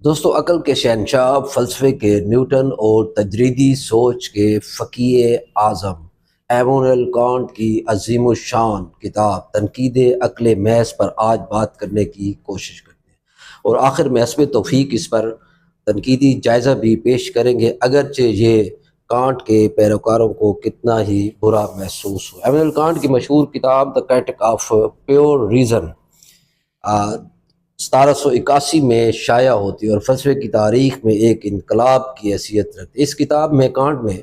دوستو، عقل کے شہنشاہ، فلسفے کے نیوٹن اور تجریدی سوچ کے فقیہ اعظم ایمانوئل کانٹ کی عظیم الشان کتاب تنقید عقل محض پر آج بات کرنے کی کوشش کرتے ہیں، اور آخر میں حسب توفیق اس پر تنقیدی جائزہ بھی پیش کریں گے، اگرچہ یہ کانٹ کے پیروکاروں کو کتنا ہی برا محسوس ہو۔ ایمانوئل کانٹ کی مشہور کتاب دا کرائٹک آف پیور ریزن 1781 میں شائع ہوتی ہے اور فلسفے کی تاریخ میں ایک انقلاب کی حیثیت رکھتی ہے۔ اس کتاب میں کانٹ نے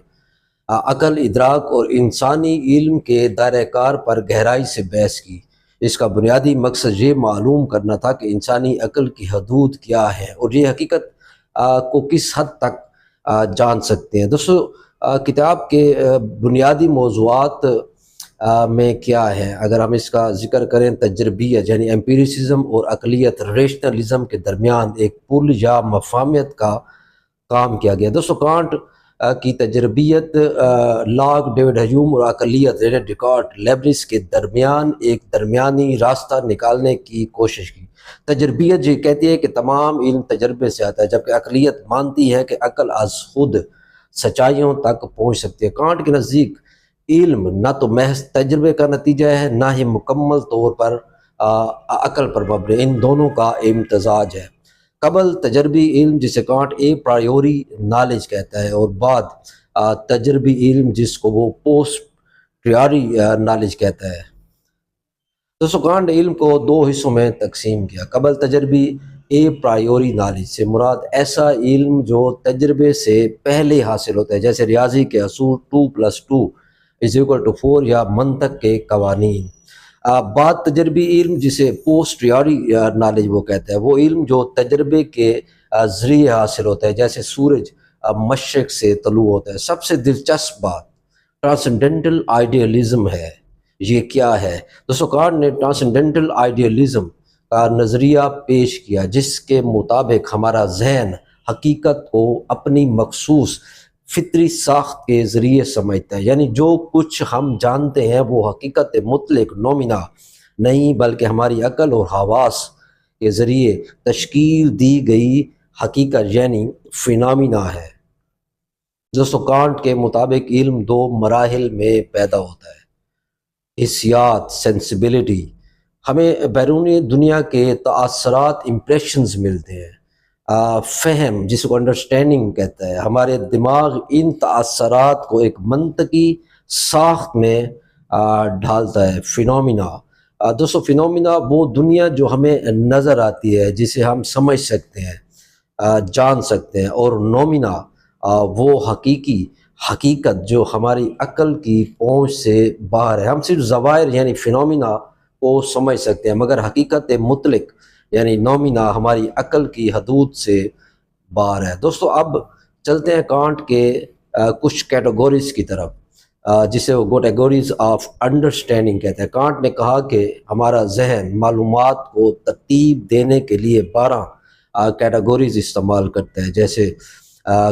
عقل، ادراک اور انسانی علم کے دائرہ کار پر گہرائی سے بحث کی۔ اس کا بنیادی مقصد یہ معلوم کرنا تھا کہ انسانی عقل کی حدود کیا ہے اور یہ حقیقت کو کس حد تک جان سکتے ہیں۔ دوستو، کتاب کے بنیادی موضوعات میں کیا ہے، اگر ہم اس کا ذکر کریں، تجربیت یعنی ایمپیریسزم اور عقلیت ریشنلزم کے درمیان ایک پل یا مفاہمت کا کام کیا گیا۔ دوستو، کانٹ کی تجربیت لاک، ڈیوڈ ہیوم اور عقلیت رینے ڈیکارٹ لیبنس کے درمیان ایک درمیانی راستہ نکالنے کی کوشش کی۔ تجربیت یہ کہتی ہے کہ تمام علم تجربے سے آتا ہے، جبکہ عقلیت مانتی ہے کہ عقل از خود سچائیوں تک پہنچ سکتی ہے۔ کانٹ کے نزدیک علم نہ تو محض تجربے کا نتیجہ ہے، نہ ہی مکمل طور پر عقل پر مبنی، ان دونوں کا امتزاج ہے۔ قبل تجربی علم جسے کانٹ اے پرائیوری نالج کہتا ہے، اور بعد تجربی علم جس کو وہ پوسٹ پریوری نالج کہتا ہے۔ دوستو، کانٹ نے علم کو دو حصوں میں تقسیم کیا۔ قبل تجربی اے پرائیوری نالج سے مراد ایسا علم جو تجربے سے پہلے حاصل ہوتا ہے، جیسے ریاضی کے اصول 2+2=4 یا منطق کے قوانین۔ بعد تجربی علم جسے پوسٹ پریوری نالج وہ کہتا ہے، وہ علم جو تجربے کے ذریعے حاصل ہوتا ہے، جیسے سورج مشرق سے طلوع ہوتا ہے۔ سب سے دلچسپ بات ٹرانسینڈنٹل آئیڈیالزم ہے۔ یہ کیا ہے؟ دوستو، کانٹ نے ٹرانسینڈنٹل آئیڈیالزم کا نظریہ پیش کیا، جس کے مطابق ہمارا ذہن حقیقت کو اپنی مخصوص فطری ساخت کے ذریعے سمجھتا ہے، یعنی جو کچھ ہم جانتے ہیں وہ حقیقت مطلق نومینا نہیں، بلکہ ہماری عقل اور حواس کے ذریعے تشکیل دی گئی حقیقت یعنی فینامینا ہے۔ دوستو، کانٹ کے مطابق علم دو مراحل میں پیدا ہوتا ہے۔ حسیات، سینسیبلٹی، ہمیں بیرونی دنیا کے تاثرات، امپریشنز ملتے ہیں۔ فہم، جس کو انڈرسٹینڈنگ کہتا ہے، ہمارے دماغ ان تاثرات کو ایک منطقی ساخت میں ڈھالتا ہے۔ فینومینا، دوستو، فینومینا وہ دنیا جو ہمیں نظر آتی ہے، جسے ہم سمجھ سکتے ہیں، جان سکتے ہیں، اور نومینا وہ حقیقت جو ہماری عقل کی پہنچ سے باہر ہے۔ ہم صرف ظواہر یعنی فینومینا کو سمجھ سکتے ہیں، مگر حقیقت مطلق یعنی نومینا ہماری عقل کی حدود سے باہر ہے۔ دوستو، اب چلتے ہیں کانٹ کے کچھ کیٹیگوریز کی طرف، جسے وہ کیٹیگوریز آف انڈرسٹینڈنگ کہتے ہیں۔ کانٹ نے کہا کہ ہمارا ذہن معلومات کو ترتیب دینے کے لیے 12 کیٹیگوریز استعمال کرتا ہے، جیسے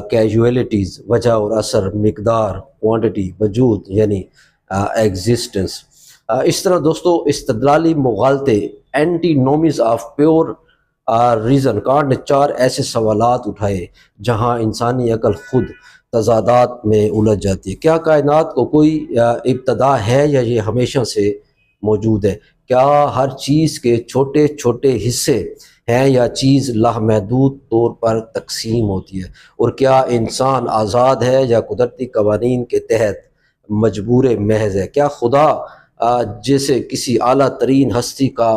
کیجویلٹیز، وجہ اور اثر، مقدار، کوانٹٹی، وجود یعنی ایگزسٹنس۔ اس طرح دوستو، استدلالی مغالطے، antinomies of pure reason, Kant نے 4 ایسے سوالات اٹھائے جہاں انسانی عقل خود تضادات میں الجھ جاتی ہے۔ کیا کائنات کو کوئی ابتدا ہے یا یہ ہمیشہ سے موجود ہے؟ کیا ہر چیز کے چھوٹے چھوٹے حصے ہیں یا چیز لامحدود طور پر تقسیم ہوتی ہے؟ اور کیا انسان آزاد ہے یا قدرتی قوانین کے تحت مجبور محض ہے؟ کیا خدا جیسے کسی اعلیٰ ترین ہستی کا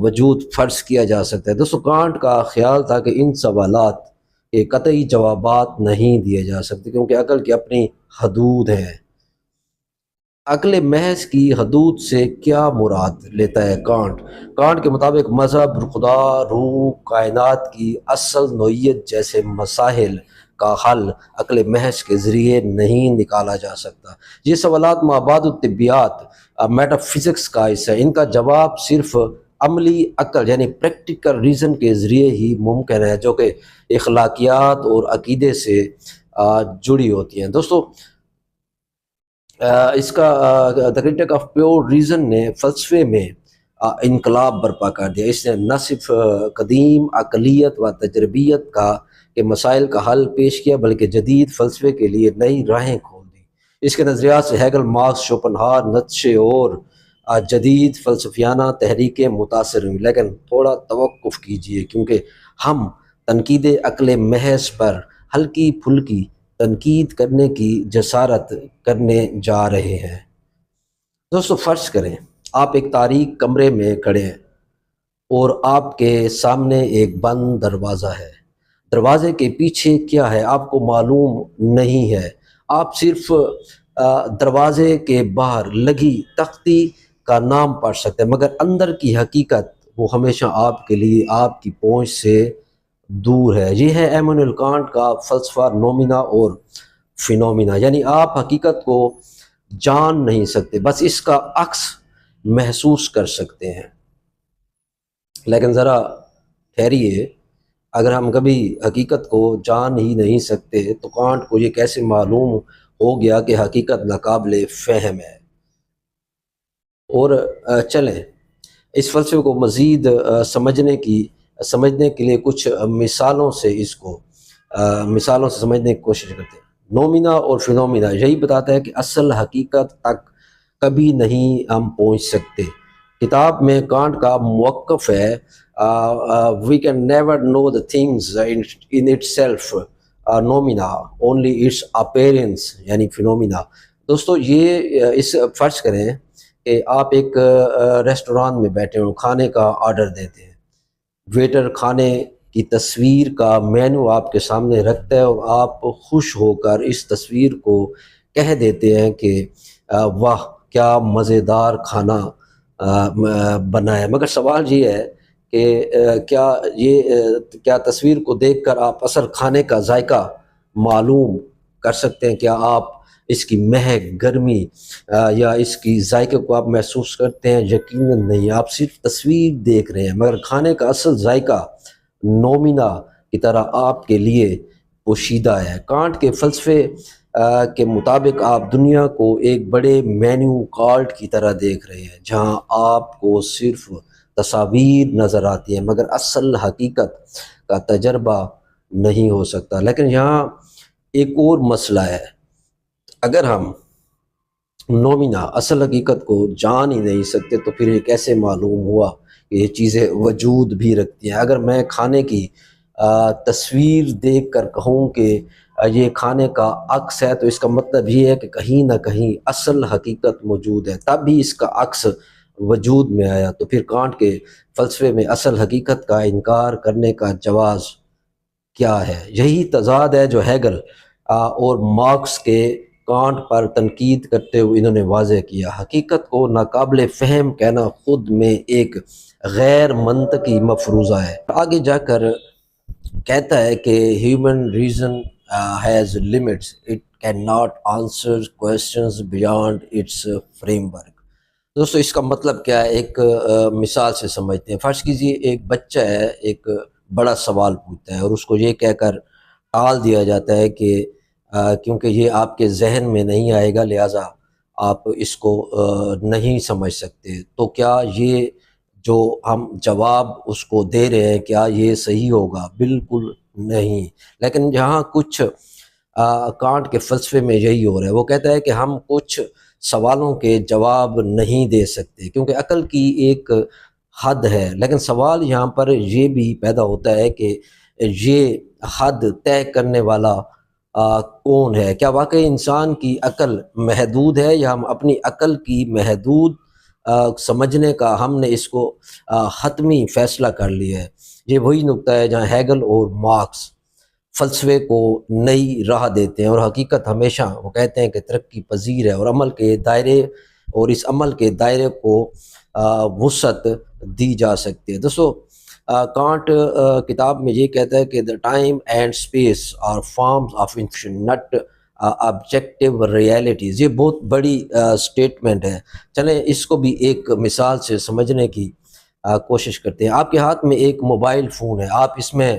وجود فرض کیا جا سکتا ہے؟ دوستو، کانٹ کا خیال تھا کہ ان سوالات کے قطعی جوابات نہیں دیے جا سکتے، کیونکہ عقل کی اپنی حدود ہیں۔ عقل محض کی حدود سے کیا مراد لیتا ہے کانٹ؟ کانٹ کے مطابق مذہب، خدا، روح، کائنات کی اصل نوعیت جیسے مسائل کا حل عقل محض کے ذریعے نہیں نکالا جا سکتا۔ یہ سوالات مابعد الطبیعیات، میٹا فزکس کا حصہ ہے۔ ان کا جواب صرف عملی عقل یعنی پریکٹیکل ریزن کے ذریعے ہی ممکن ہے، جو کہ اخلاقیات اور عقیدے سے جڑی ہوتی ہیں۔ دوستو، اس کا دا کرائٹک آف پیور ریزن نے فلسفے میں انقلاب برپا کر دیا۔ اس نے نہ صرف قدیم عقلیت و تجربیت کے مسائل کا حل پیش کیا بلکہ جدید فلسفے کے لیے نئی راہیں کھول دی۔ اس کے نظریات سے ہیگل، مارکس، شوپنہاور، نیتشے اور جدید فلسفیانہ تحریکیں متاثر ہوئیں۔ لیکن تھوڑا توقف کیجئے، کیونکہ ہم تنقید عقل محض پر ہلکی پھلکی تنقید کرنے کی جسارت کرنے جا رہے ہیں۔ دوستو، فرض کریں آپ ایک تاریک کمرے میں کھڑے ہیں اور آپ کے سامنے ایک بند دروازہ ہے۔ دروازے کے پیچھے کیا ہے آپ کو معلوم نہیں ہے، آپ صرف دروازے کے باہر لگی تختی کا نام پڑھ سکتے ہیں، مگر اندر کی حقیقت وہ ہمیشہ آپ کے لیے آپ کی پہنچ سے دور ہے۔ یہ ہے ایمانوئل کانٹ کا فلسفہ نومینا اور فینومینا، یعنی آپ حقیقت کو جان نہیں سکتے، بس اس کا عکس محسوس کر سکتے ہیں۔ لیکن ذرا ٹھہریے، اگر ہم کبھی حقیقت کو جان ہی نہیں سکتے تو کانٹ کو یہ کیسے معلوم ہو گیا کہ حقیقت ناقابل فہم ہے؟ اور چلیں اس فلسفے کو مزید سمجھنے کے لیے کچھ مثالوں سے سمجھنے کی کوشش کرتے ہیں۔ نومینا اور فینومینا یہی بتاتا ہے کہ اصل حقیقت تک کبھی نہیں ہم پہنچ سکتے۔ کتاب میں کانٹ کا موقف ہے we can never know the things in itself نومینا only its appearance یعنی فینومینا۔ دوستو، یہ اس فرض کریں کہ آپ ایک ریسٹوران میں بیٹھے ہوں، کھانے کا آرڈر دیتے ہیں، ویٹر کھانے کی تصویر کا مینو آپ کے سامنے رکھتا ہے اور آپ خوش ہو کر اس تصویر کو کہہ دیتے ہیں کہ واہ کیا مزیدار کھانا بنا ہے۔ مگر سوال یہ ہے کہ کیا تصویر کو دیکھ کر آپ اصل کھانے کا ذائقہ معلوم کر سکتے ہیں؟ کیا آپ اس کی مہک، گرمی یا اس کی ذائقے کو آپ محسوس کرتے ہیں؟ یقیناً نہیں، آپ صرف تصویر دیکھ رہے ہیں، مگر کھانے کا اصل ذائقہ نومینا کی طرح آپ کے لیے پوشیدہ ہے۔ کانٹ کے فلسفے کے مطابق آپ دنیا کو ایک بڑے مینیو کارڈ کی طرح دیکھ رہے ہیں، جہاں آپ کو صرف تصاویر نظر آتی ہیں مگر اصل حقیقت کا تجربہ نہیں ہو سکتا۔ لیکن یہاں ایک اور مسئلہ ہے، اگر ہم نومینا اصل حقیقت کو جان ہی نہیں سکتے تو پھر یہ کیسے معلوم ہوا کہ یہ چیزیں وجود بھی رکھتی ہیں؟ اگر میں کھانے کی تصویر دیکھ کر کہوں کہ یہ کھانے کا عکس ہے تو اس کا مطلب یہ ہے کہ کہیں نہ کہیں اصل حقیقت موجود ہے، تب بھی اس کا عکس وجود میں آیا۔ تو پھر کانٹ کے فلسفے میں اصل حقیقت کا انکار کرنے کا جواز کیا ہے؟ یہی تضاد ہے جو ہیگل اور مارکس کے کانٹ پر تنقید کرتے ہوئے انہوں نے واضح کیا۔ حقیقت کو ناقابل فہم کہنا خود میں ایک غیر منطقی مفروضہ ہے۔ آگے جا کر کہتا ہے کہ human reason has limits, it can not answer questions beyond its frame work. دوستو، اس کا مطلب کیا ہے؟ ایک مثال سے سمجھتے ہیں۔ فرض کیجئے ایک بچہ ہے، ایک بڑا سوال پوچھتا ہے اور اس کو یہ کہہ کر ٹال دیا جاتا ہے کہ کیونکہ یہ آپ کے ذہن میں نہیں آئے گا لہٰذا آپ اس کو نہیں سمجھ سکتے۔ تو کیا یہ جو ہم جواب اس کو دے رہے ہیں کیا یہ صحیح ہوگا؟ بالکل نہیں۔ لیکن یہاں کچھ کانٹ کے فلسفے میں یہی ہو رہا ہے، وہ کہتا ہے کہ ہم کچھ سوالوں کے جواب نہیں دے سکتے کیونکہ عقل کی ایک حد ہے، لیکن سوال یہاں پر یہ بھی پیدا ہوتا ہے کہ یہ حد طے کرنے والا کون ہے؟ کیا واقعی انسان کی عقل محدود ہے یا ہم اپنی عقل کی محدود سمجھنے کا ہم نے اس کو حتمی فیصلہ کر لیا ہے؟ یہ وہی نقطہ ہے جہاں ہیگل اور مارکس فلسفے کو نئی راہ دیتے ہیں، اور حقیقت ہمیشہ وہ کہتے ہیں کہ ترقی پذیر ہے اور اس عمل کے دائرے کو وسعت دی جا سکتی ہے۔ دوستو، کانٹ کتاب میں یہ کہتا ہے کہ the time and space are forms of information not objective realities۔ یہ بہت بڑی سٹیٹمنٹ ہے۔ چلیں اس کو بھی ایک مثال سے سمجھنے کی کوشش کرتے ہیں۔ آپ کے ہاتھ میں ایک موبائل فون ہے، آپ اس میں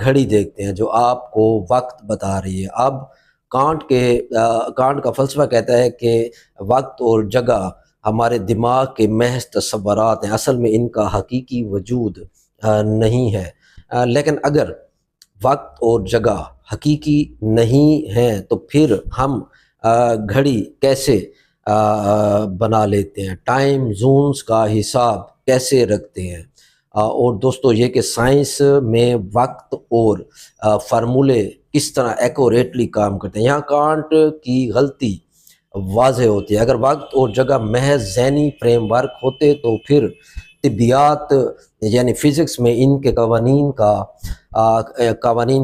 گھڑی دیکھتے ہیں جو آپ کو وقت بتا رہی ہے۔ اب کانٹ کا فلسفہ کہتا ہے کہ وقت اور جگہ ہمارے دماغ کے محض تصورات ہیں، اصل میں ان کا حقیقی وجود نہیں ہے۔ لیکن اگر وقت اور جگہ حقیقی نہیں ہیں تو پھر ہم گھڑی کیسے بنا لیتے ہیں، ٹائم زونز کا حساب کیسے رکھتے ہیں؟ اور دوستو یہ کہ سائنس میں وقت اور فارمولے کس طرح ایکوریٹلی کام کرتے ہیں، یہاں کانٹ کی غلطی واضح ہوتی ہے۔ اگر وقت اور جگہ محض ذہنی فریم ورک ہوتے تو پھر طبیعیات یعنی فزکس میں ان کے قوانین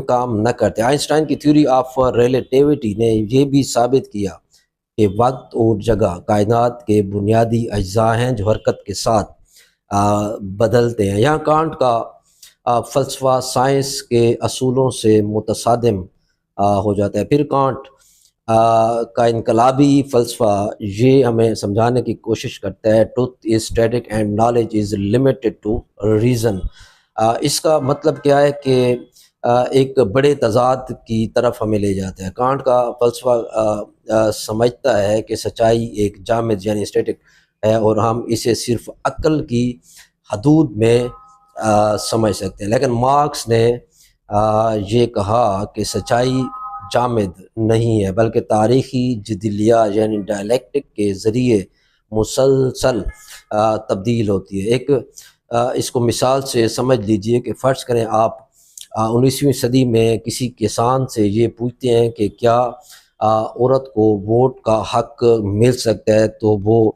کام نہ کرتے۔ آئنسٹائن کی تھیوری آف ریلیٹیوٹی نے یہ بھی ثابت کیا کہ وقت اور جگہ کائنات کے بنیادی اجزاء ہیں جو حرکت کے ساتھ بدلتے ہیں۔ یہاں کانٹ کا فلسفہ سائنس کے اصولوں سے متصادم ہو جاتا ہے۔ پھر کانٹ کا انقلابی فلسفہ یہ ہمیں سمجھانے کی کوشش کرتا ہے truth is static and knowledge is limited to reason. اس کا مطلب کیا ہے کہ ایک بڑے تضاد کی طرف ہمیں لے جاتا ہے۔ کانٹ کا فلسفہ سمجھتا ہے کہ سچائی ایک جامد یعنی اسٹیٹک ہے اور ہم اسے صرف عقل کی حدود میں سمجھ سکتے ہیں، لیکن مارکس نے یہ کہا کہ سچائی جامد نہیں ہے بلکہ تاریخی جدلیہ یعنی ڈائلیکٹک کے ذریعے مسلسل تبدیل ہوتی ہے۔ ایک اس کو مثال سے سمجھ لیجئے کہ فرض کریں آپ 19ویں صدی میں کسی کسان سے یہ پوچھتے ہیں کہ کیا عورت کو ووٹ کا حق مل سکتا ہے، تو وہ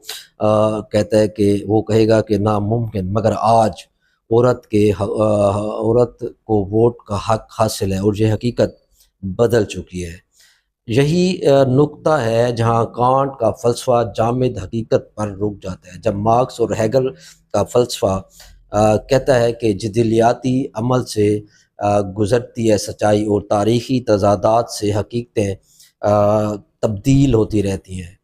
کہتا ہے کہ وہ کہے گا کہ ناممکن، مگر آج عورت کو ووٹ کا حق حاصل ہے اور یہ حقیقت بدل چکی ہے۔ یہی نقطہ ہے جہاں کانٹ کا فلسفہ جامد حقیقت پر رک جاتا ہے۔ جب مارکس اور ہیگل کا فلسفہ کہتا ہے کہ جدلیاتی عمل سے گزرتی ہے سچائی اور تاریخی تضادات سے حقیقتیں تبدیل ہوتی رہتی ہیں،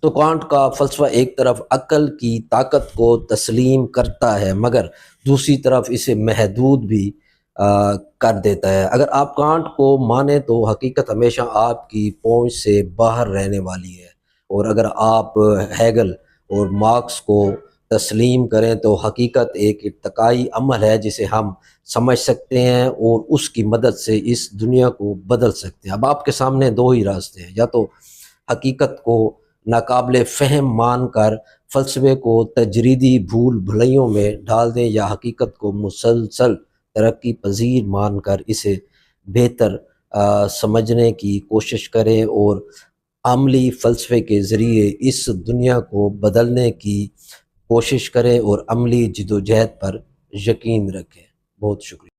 تو کانٹ کا فلسفہ ایک طرف عقل کی طاقت کو تسلیم کرتا ہے مگر دوسری طرف اسے محدود بھی کر دیتا ہے۔ اگر آپ کانٹ کو مانیں تو حقیقت ہمیشہ آپ کی پہنچ سے باہر رہنے والی ہے، اور اگر آپ ہیگل اور مارکس کو تسلیم کریں تو حقیقت ایک ارتقائی عمل ہے جسے ہم سمجھ سکتے ہیں اور اس کی مدد سے اس دنیا کو بدل سکتے ہیں۔ اب آپ کے سامنے دو ہی راستے ہیں، یا تو حقیقت کو ناقابل فہم مان کر فلسفے کو تجریدی بھول بھلائیوں میں ڈال دیں، یا حقیقت کو مسلسل ترقی پذیر مان کر اسے بہتر سمجھنے کی کوشش کریں اور عملی فلسفے کے ذریعے اس دنیا کو بدلنے کی کوشش کریں اور عملی جدوجہد پر یقین رکھیں۔ بہت شکریہ۔